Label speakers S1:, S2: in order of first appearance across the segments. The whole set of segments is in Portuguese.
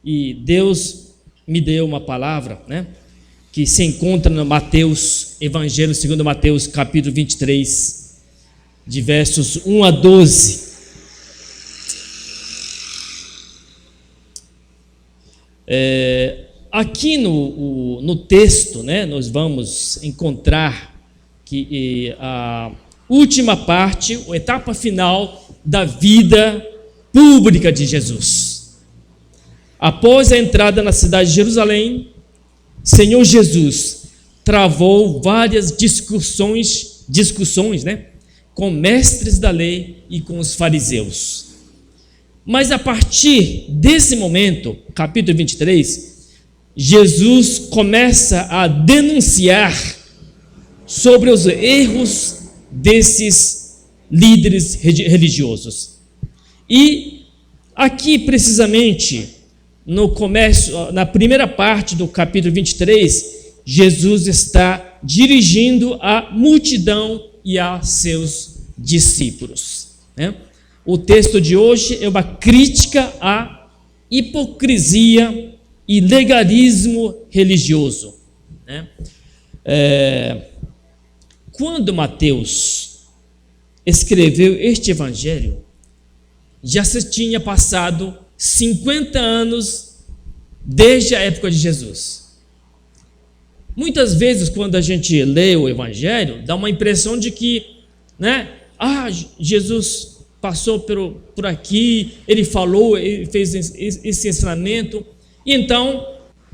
S1: E Deus me deu uma palavra, né, que se encontra no Mateus, Evangelho segundo Mateus, capítulo 23, de versos 1 a 12. Aqui no texto, né, nós vamos encontrar que a última parte, a etapa final da vida pública de Jesus. Após a entrada na cidade de Jerusalém, Senhor Jesus travou várias discussões, né, com mestres da lei e com os fariseus. Mas a partir desse momento, capítulo 23, Jesus começa a denunciar sobre os erros desses líderes religiosos. E aqui, precisamente, no começo, na primeira parte do capítulo 23, Jesus está dirigindo a multidão e a seus discípulos, né? O texto de hoje é uma crítica à hipocrisia e legalismo religioso, né? Quando Mateus escreveu este evangelho, já se tinha passado 50 anos desde a época de Jesus. Muitas vezes, quando a gente lê o evangelho, dá uma impressão de que, né, Jesus passou por aqui, ele falou, ele fez esse ensinamento, e então,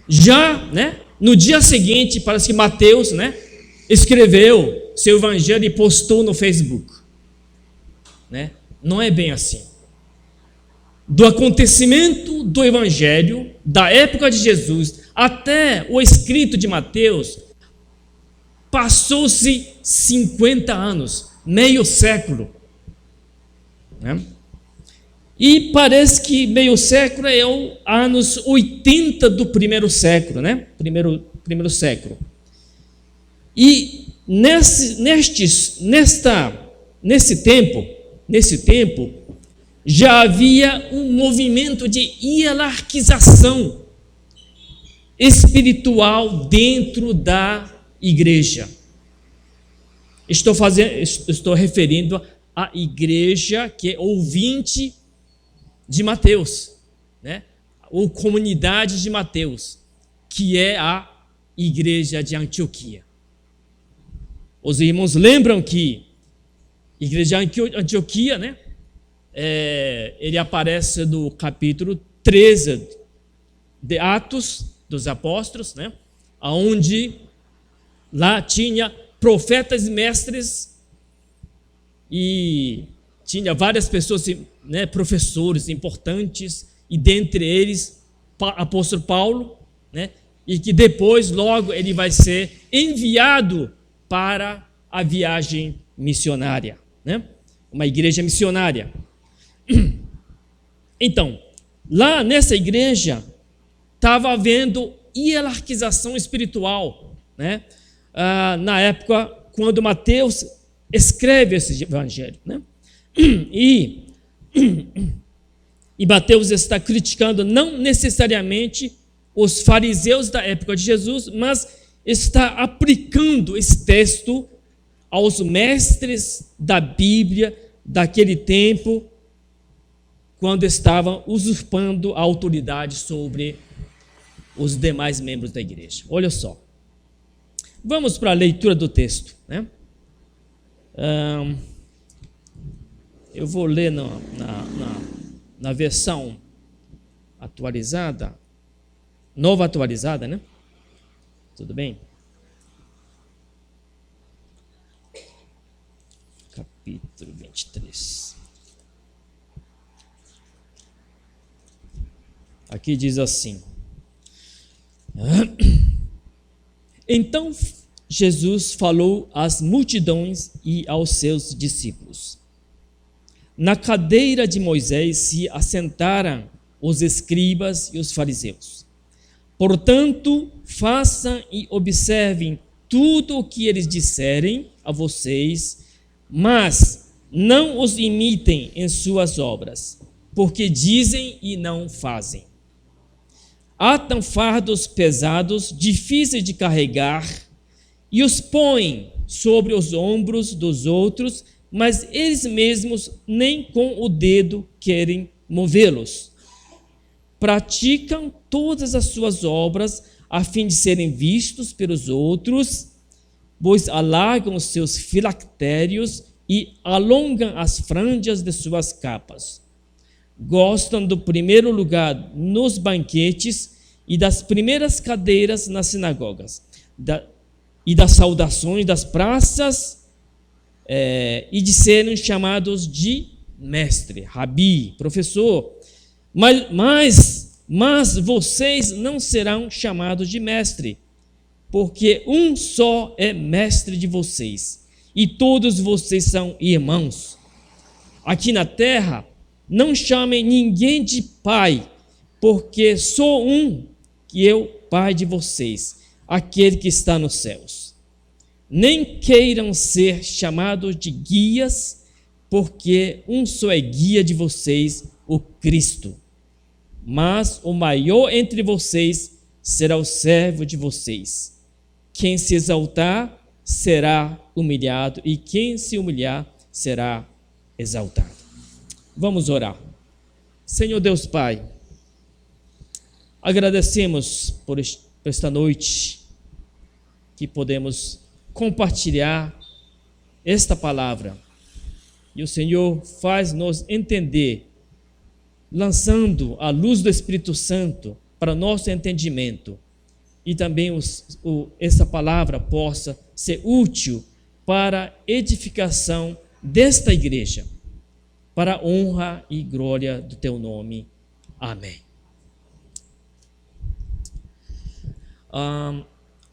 S1: já, né, no dia seguinte, parece que Mateus, né, escreveu seu evangelho e postou no Facebook, né? Não é bem assim. Do acontecimento do evangelho, da época de Jesus, até o escrito de Mateus, passou-se 50 anos, meio século, né? E parece que meio século é os anos 80 do primeiro século, né? Primeiro século. E nesse tempo, já havia um movimento de hierarquização espiritual dentro da igreja. Estou referindo à igreja que é ouvinte de Mateus, né? Ou comunidade de Mateus, que é a igreja de Antioquia. Os irmãos lembram que a igreja de Antioquia, né, ele aparece no capítulo 13 de Atos dos Apóstolos, né, onde lá tinha profetas e mestres e tinha várias pessoas, né, professores importantes, e dentre eles apóstolo Paulo, né, e que depois logo ele vai ser enviado para a viagem missionária, né, uma igreja missionária. Então, lá nessa igreja estava havendo hierarquização espiritual, né, na época quando Mateus escreve esse evangelho, né? E Mateus está criticando não necessariamente os fariseus da época de Jesus, mas está aplicando esse texto aos mestres da Bíblia daquele tempo, quando estavam usurpando a autoridade sobre os demais membros da igreja. Olha só. Vamos para a leitura do texto, né? Eu vou ler na versão atualizada, nova atualizada, né? Tudo bem? Capítulo 23. Aqui diz assim: Então Jesus falou às multidões e aos seus discípulos. Na cadeira de Moisés se assentaram os escribas e os fariseus. Portanto, façam e observem tudo o que eles disserem a vocês, mas não os imitem em suas obras, porque dizem e não fazem. atam fardos pesados, difíceis de carregar, e os põem sobre os ombros dos outros, mas eles mesmos nem com o dedo querem movê-los. Praticam todas as suas obras a fim de serem vistos pelos outros, pois alargam os seus filactérios e alongam as franjas de suas capas. Gostam do primeiro lugar nos banquetes e das primeiras cadeiras nas sinagogas, e das saudações das praças, e de serem chamados de mestre, rabi, professor. Mas vocês não serão chamados de mestre, porque um só é mestre de vocês, e todos vocês são irmãos. Aqui na terra, não chamem ninguém de pai, porque sou um, que é o pai de vocês, aquele que está nos céus. Nem queiram ser chamados de guias, porque um só é guia de vocês, o Cristo. Mas o maior entre vocês será o servo de vocês. Quem se exaltar será humilhado, e quem se humilhar será exaltado. Vamos orar. Senhor Deus Pai, agradecemos por esta noite que podemos compartilhar esta palavra. E o Senhor faz-nos entender, lançando a luz do Espírito Santo para nosso entendimento, e também essa palavra possa ser útil para a edificação desta igreja, para a honra e glória do Teu nome. Amém.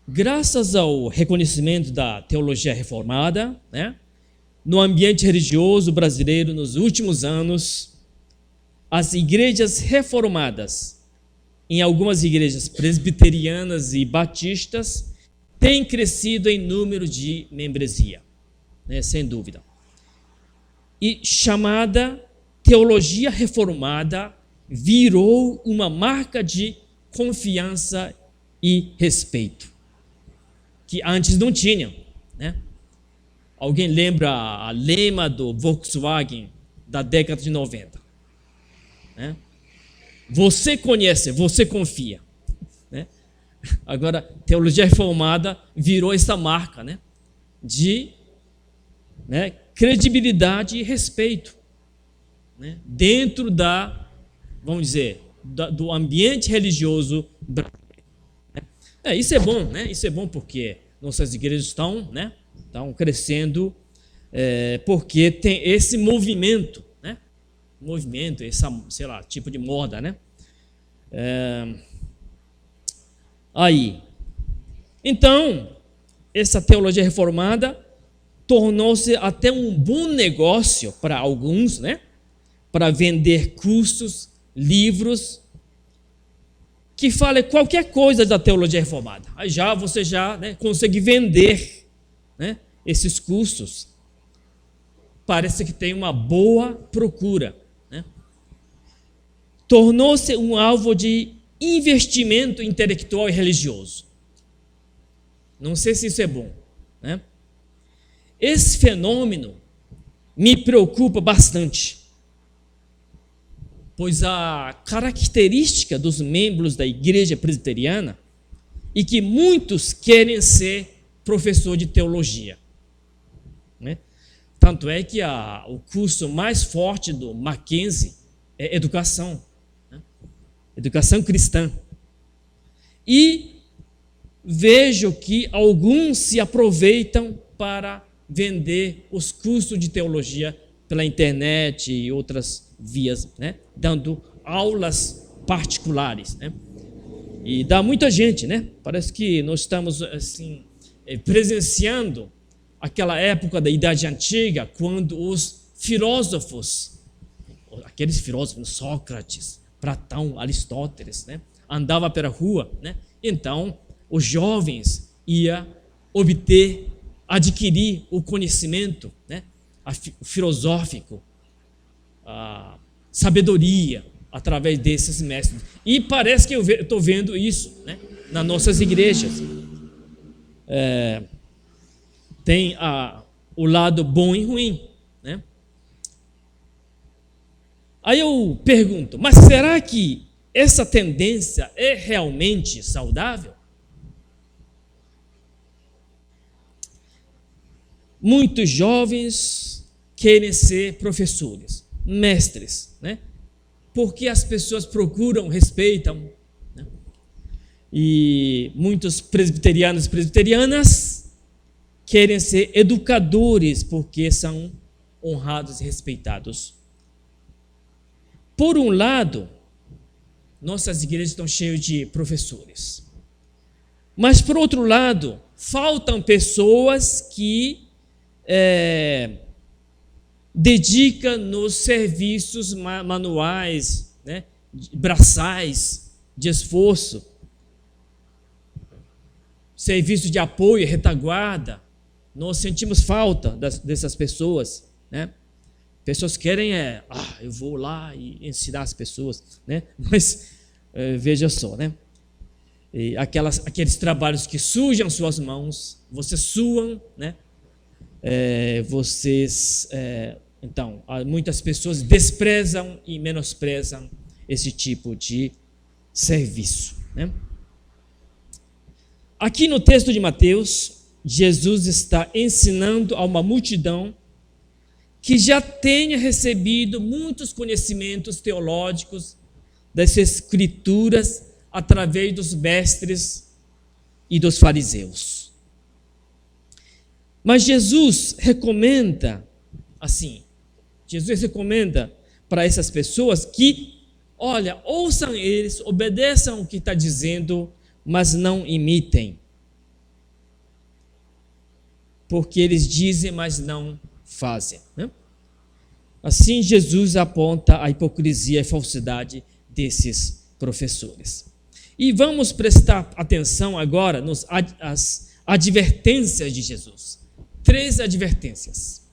S1: Graças ao reconhecimento da teologia reformada, no ambiente religioso brasileiro nos últimos anos, as igrejas reformadas, em algumas igrejas presbiterianas e batistas, têm crescido em número de membresia, sem dúvida. E chamada teologia reformada virou uma marca de confiança e respeito, que antes não tinham. Alguém lembra a lema do Volkswagen da década de 90? Você conhece, você confia. Agora, teologia reformada virou essa marca, de credibilidade e respeito, dentro vamos dizer, do ambiente religioso brasileiro. Isso é bom, Isso é bom porque nossas igrejas estão crescendo, porque tem esse movimento, esse, tipo de moda, Então, essa teologia reformada tornou-se até um bom negócio para alguns, para vender cursos, livros, que fale qualquer coisa da teologia reformada. Aí você consegue vender, esses cursos. Parece que tem uma boa procura. Tornou-se um alvo de investimento intelectual e religioso. Não sei se isso é bom. Esse fenômeno me preocupa bastante, pois a característica dos membros da igreja presbiteriana é que muitos querem ser professor de teologia. Tanto é que o curso mais forte do Mackenzie é educação, educação cristã. E vejo que alguns se aproveitam para vender os cursos de teologia pela internet e outras vias, dando aulas particulares, E dá muita gente, Parece que nós estamos assim presenciando aquela época da Idade Antiga, quando os filósofos, aqueles filósofos, Sócrates, Platão, Aristóteles, andavam pela rua, Então os jovens iam adquirir o conhecimento, filosófico, a sabedoria, através desses mestres. E parece que eu estou vendo isso, né, nas nossas igrejas. Tem o lado bom e ruim, né? Aí eu pergunto, mas será que essa tendência é realmente saudável? Muitos jovens querem ser professores, mestres, né? Porque as pessoas procuram, respeitam, né? E muitos presbiterianos e presbiterianas querem ser educadores porque são honrados e respeitados. Por um lado, nossas igrejas estão cheias de professores. Mas, por outro lado, faltam pessoas que dedicam nos serviços manuais, né, braçais, de esforço, serviço de apoio, retaguarda. Nós sentimos falta dessas pessoas, né? Pessoas querem eu vou lá e ensinar as pessoas, né? Mas veja só, né? E aqueles trabalhos que sujam suas mãos, vocês suam, né? Então, muitas pessoas desprezam e menosprezam esse tipo de serviço, né? Aqui no texto de Mateus, Jesus está ensinando a uma multidão que já tenha recebido muitos conhecimentos teológicos das Escrituras através dos mestres e dos fariseus. Mas Jesus recomenda para essas pessoas que, olha, ouçam eles, obedeçam o que está dizendo, mas não imitem. Porque eles dizem, mas não fazem, né? Assim, Jesus aponta a hipocrisia e falsidade desses professores. E vamos prestar atenção agora às advertências de Jesus. 3 advertências.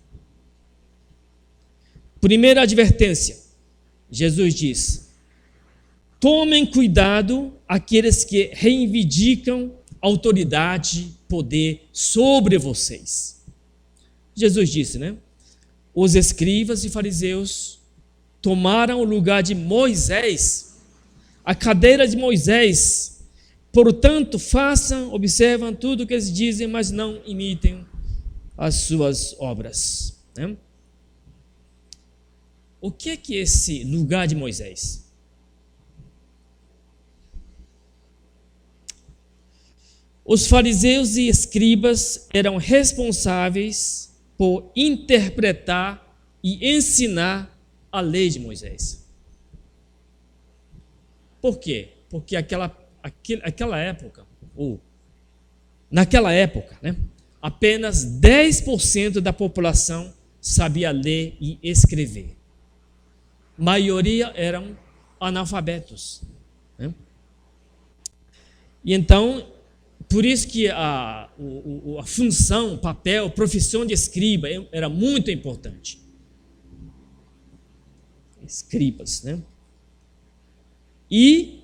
S1: Primeira advertência, Jesus diz: tomem cuidado aqueles que reivindicam autoridade, poder sobre vocês. Jesus disse, né? Os escribas e fariseus tomaram o lugar de Moisés, a cadeira de Moisés. Portanto, observam tudo o que eles dizem, mas não imitem as suas obras, né? O que é esse lugar de Moisés? Os fariseus e escribas eram responsáveis por interpretar e ensinar a lei de Moisés. Por quê? Porque naquela época, né, apenas 10% da população sabia ler e escrever. A maioria eram analfabetos, né? E então, por isso que a função, papel, profissão de escriba era muito importante. Escribas, né? E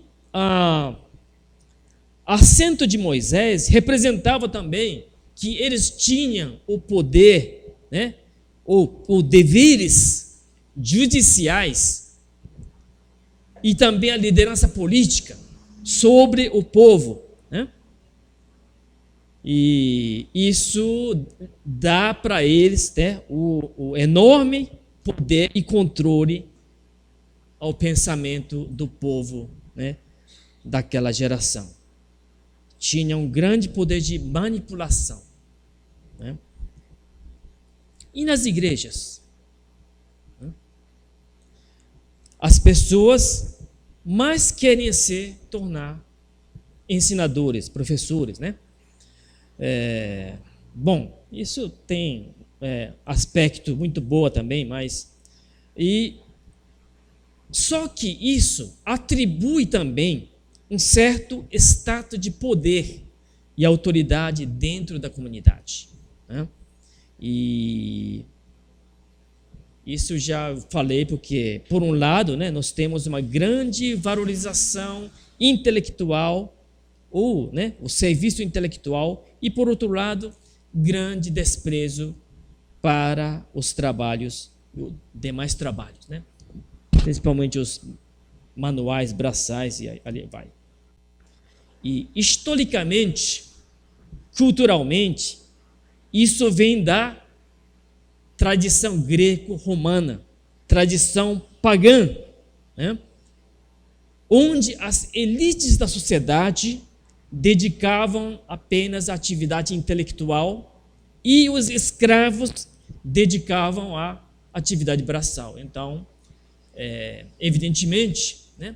S1: assento de Moisés representava também que eles tinham o poder, né? Ou deveres judiciais e também a liderança política sobre o povo, né? E isso dá para eles, né, o enorme poder e controle ao pensamento do povo, né, daquela geração. Tinha um grande poder de manipulação, né? E nas igrejas? As pessoas mais querem tornar ensinadores, professores, né? Bom, isso tem aspecto muito bom também, mas só que isso atribui também um certo status de poder e autoridade dentro da comunidade, né? E Isso já falei porque, por um lado, né, nós temos uma grande valorização intelectual, ou, né, o serviço intelectual, e, por outro lado, grande desprezo para os trabalhos, os demais trabalhos, né? Principalmente os manuais, braçais e ali vai. E historicamente, culturalmente, isso vem da tradição greco-romana, tradição pagã, né? Onde as elites da sociedade dedicavam apenas à atividade intelectual e os escravos dedicavam à atividade braçal. Então, evidentemente, né,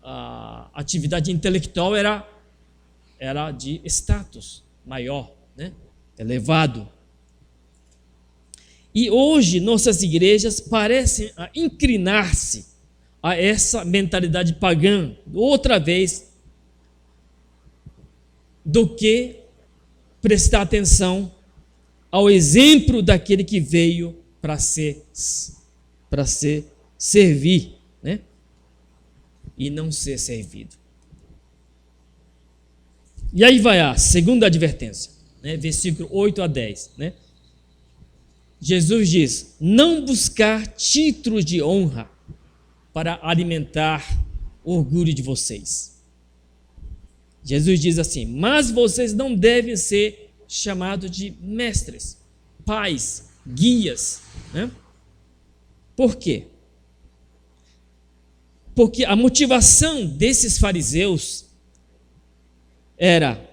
S1: a atividade intelectual era de status maior, né, elevado. E hoje nossas igrejas parecem inclinar-se a essa mentalidade pagã, outra vez, do que prestar atenção ao exemplo daquele que veio para servir, né? E não ser servido. E aí vai a segunda advertência, né? Versículo 8 a 10, né? Jesus diz: não buscar títulos de honra para alimentar o orgulho de vocês. Jesus diz assim: mas vocês não devem ser chamados de mestres, pais, guias, né? Por quê? Porque a motivação desses fariseus era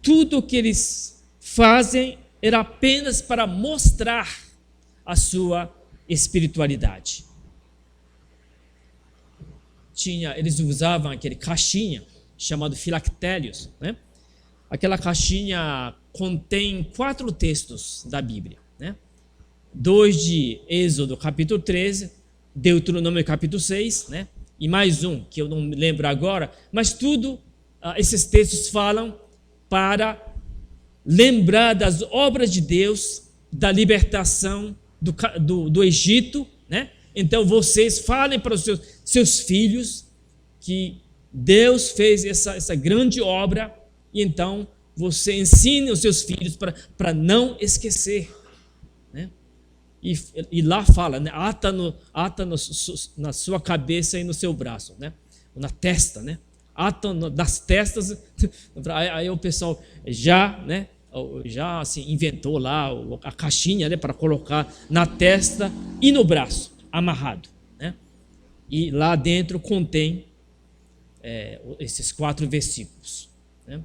S1: tudo o que eles fazem era apenas para mostrar a sua espiritualidade. Eles usavam aquele caixinha chamado filactérios, né? Aquela caixinha contém 4 textos da Bíblia, né? 2 de Êxodo capítulo 13, Deuteronômio capítulo 6, né? E mais um que eu não me lembro agora, mas tudo esses textos falam para lembrar das obras de Deus, da libertação do Egito, né? Então vocês falem para os seus filhos que Deus fez essa grande obra, e então você ensine os seus filhos para não esquecer, né? E lá fala, né? Ata na sua cabeça e no seu braço, né? Na testa, né? Ata das testas. Aí o pessoal já, né? Já assim, inventou lá a caixinha, né, para colocar na testa e no braço, amarrado, né? E lá dentro contém esses 4 versículos, né?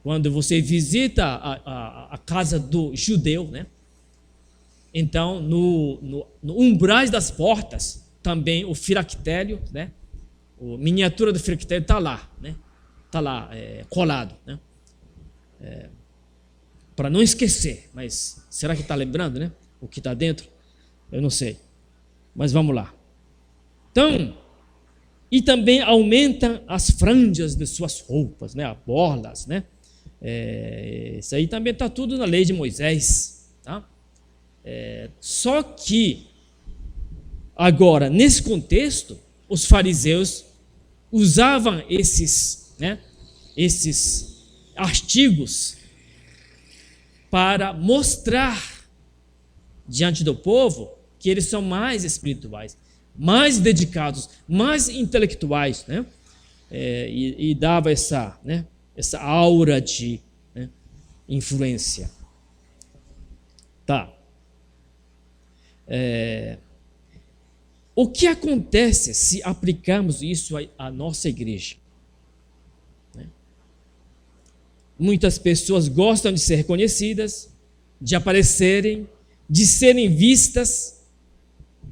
S1: Quando você visita a casa do judeu, né? Então no umbrais das portas também o filactério, né? A miniatura do filactério está lá, né? Está lá colado, né? Para não esquecer, mas será que está lembrando, né? O que está dentro? Eu não sei, mas vamos lá. Então, e também aumenta as franjas de suas roupas, né? As borlas, né? Isso aí também está tudo na lei de Moisés, tá? Só que agora, nesse contexto, os fariseus usavam esses, né? Esses artigos para mostrar diante do povo que eles são mais espirituais, mais dedicados, mais intelectuais, né? E dava essa, né, essa aura de, né, influência. Tá. O que acontece se aplicarmos isso à nossa igreja? Muitas pessoas gostam de ser reconhecidas, de aparecerem, de serem vistas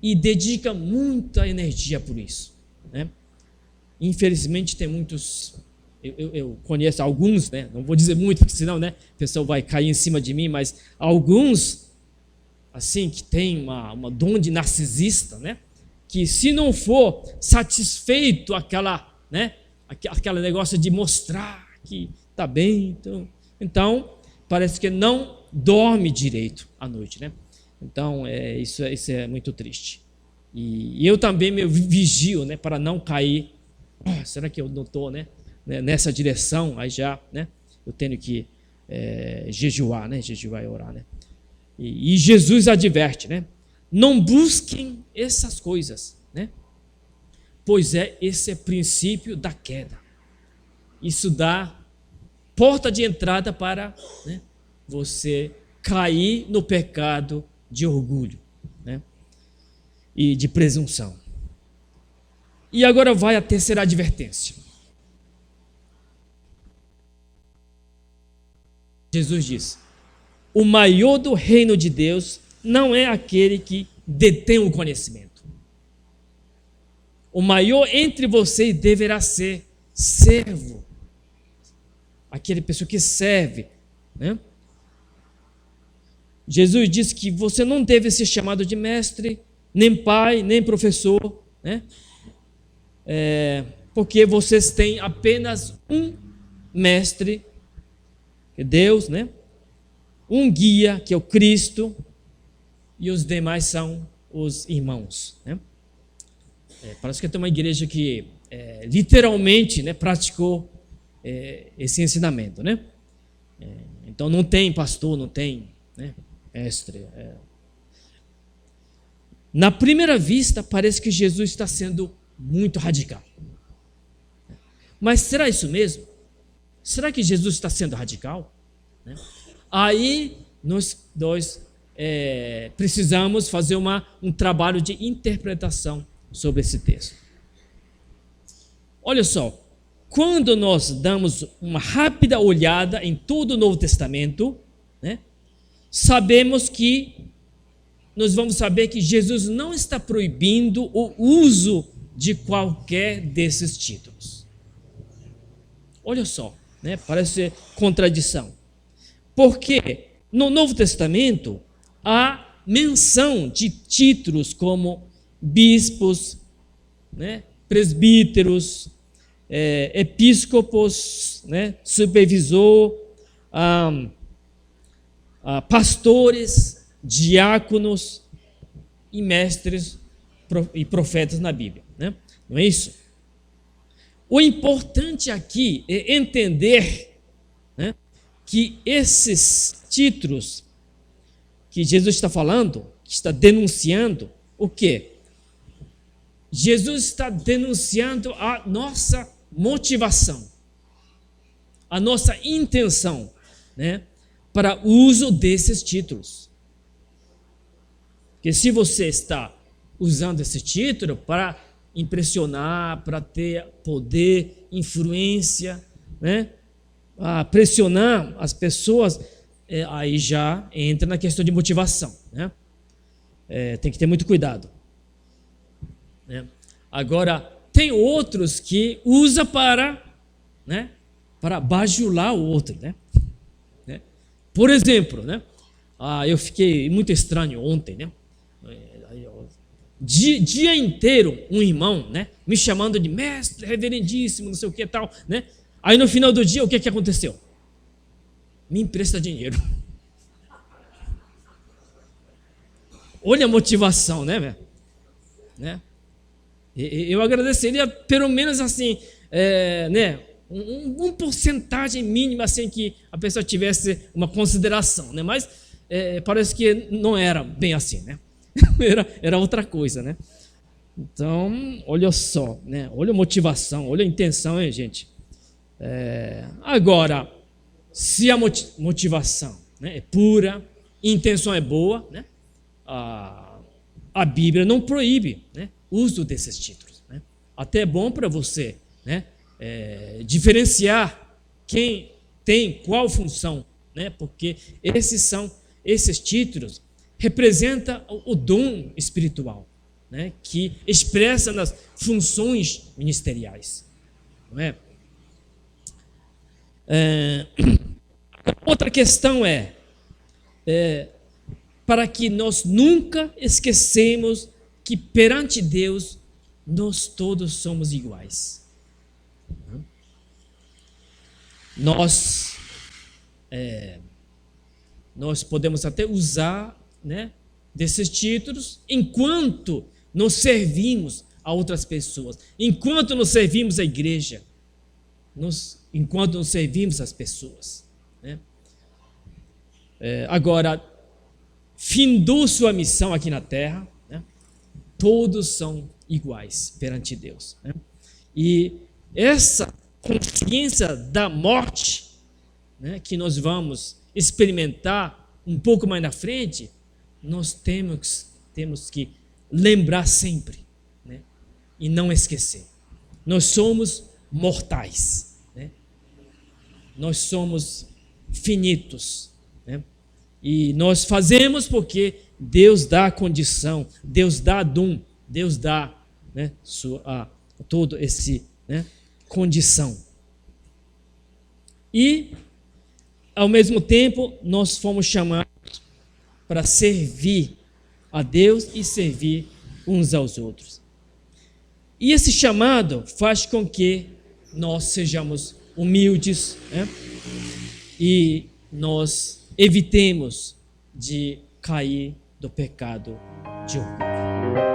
S1: e dedicam muita energia por isso, né? Infelizmente tem muitos, eu conheço alguns, né? Não vou dizer muito, porque senão, né, o pessoal vai cair em cima de mim, mas alguns, assim, que tem uma dom de narcisista, né? Que se não for satisfeito aquela negócio de mostrar que está bem, então parece que não dorme direito à noite, né? Então, isso é muito triste. E eu também me vigio, né, para não cair. Será que eu não estou, né, nessa direção? Aí já, né, eu tenho que jejuar, né, jejuar e orar, né. E Jesus adverte, né, não busquem essas coisas, né, pois esse é princípio da queda. Isso dá porta de entrada para, né, você cair no pecado de orgulho, né, e de presunção. E agora vai a terceira advertência. Jesus diz: o maior do reino de Deus não é aquele que detém o conhecimento. O maior entre vocês deverá ser servo. Aquele pessoa que serve, né? Jesus disse que você não deve ser chamado de mestre, nem pai, nem professor, né? Porque vocês têm apenas um mestre, que é Deus, né? Um guia, que é o Cristo, e os demais são os irmãos, né? Parece que tem uma igreja que literalmente, né, praticou esse ensinamento, né? Então não tem pastor, não tem, né, mestre. Na primeira vista parece que Jesus está sendo muito radical. Mas será isso mesmo? Será que Jesus está sendo radical? Aí nós precisamos fazer um trabalho de interpretação sobre esse texto. Olha só, quando nós damos uma rápida olhada em todo o Novo Testamento, né, nós vamos saber que Jesus não está proibindo o uso de qualquer desses títulos. Olha só, né, parece contradição. Porque no Novo Testamento há menção de títulos como bispos, né, presbíteros, episcopos, né, supervisor, pastores, diáconos e mestres e profetas na Bíblia, né? Não é isso? O importante aqui é entender, né, que esses títulos que Jesus está falando, que está denunciando, o quê? Jesus está denunciando a nossa motivação, a nossa intenção, né, para o uso desses títulos. Porque se você está usando esse título para impressionar, para ter poder, influência, né, pressionar as pessoas, aí já entra na questão de motivação, né? Tem que ter muito cuidado, né? Agora, tem outros que usa para, né, para bajular o outro, né? Por exemplo, né, eu fiquei muito estranho ontem, né? Dia inteiro um irmão, né, me chamando de mestre, reverendíssimo, não sei o que tal, né? Aí no final do dia, o que aconteceu? Me empresta dinheiro. Olha a motivação, né, velho? Né? Eu agradeceria pelo menos assim, né, uma porcentagem mínima assim que a pessoa tivesse uma consideração, né? Mas parece que não era bem assim, né? Era outra coisa, né? Então, olha só, né? Olha a motivação, olha a intenção, hein, gente? Agora, se a motivação, né, é pura, a intenção é boa, né? A Bíblia não proíbe, né, o uso desses títulos, né? Até é bom para você, né, diferenciar quem tem qual função, né? Porque esses títulos representam o dom espiritual, né, que expressa nas funções ministeriais, não é? Outra questão para que nós nunca esquecemos que perante Deus nós todos somos iguais. Nós podemos até usar, né, desses títulos enquanto nos servimos a outras pessoas, enquanto nos servimos à igreja, enquanto nos servimos às pessoas, né? Agora, findou sua missão aqui na terra, né? Todos são iguais perante Deus, né? E essa consciência da morte, né, que nós vamos experimentar um pouco mais na frente, nós temos que lembrar sempre, né, e não esquecer. Nós somos mortais, né? Nós somos finitos, né? E nós fazemos porque Deus dá a condição, Deus dá dom, Deus dá, né, todo esse, né, condição. E ao mesmo tempo nós fomos chamados para servir a Deus e servir uns aos outros. E esse chamado faz com que nós sejamos humildes, né? E nós evitemos de cair do pecado de orgulho.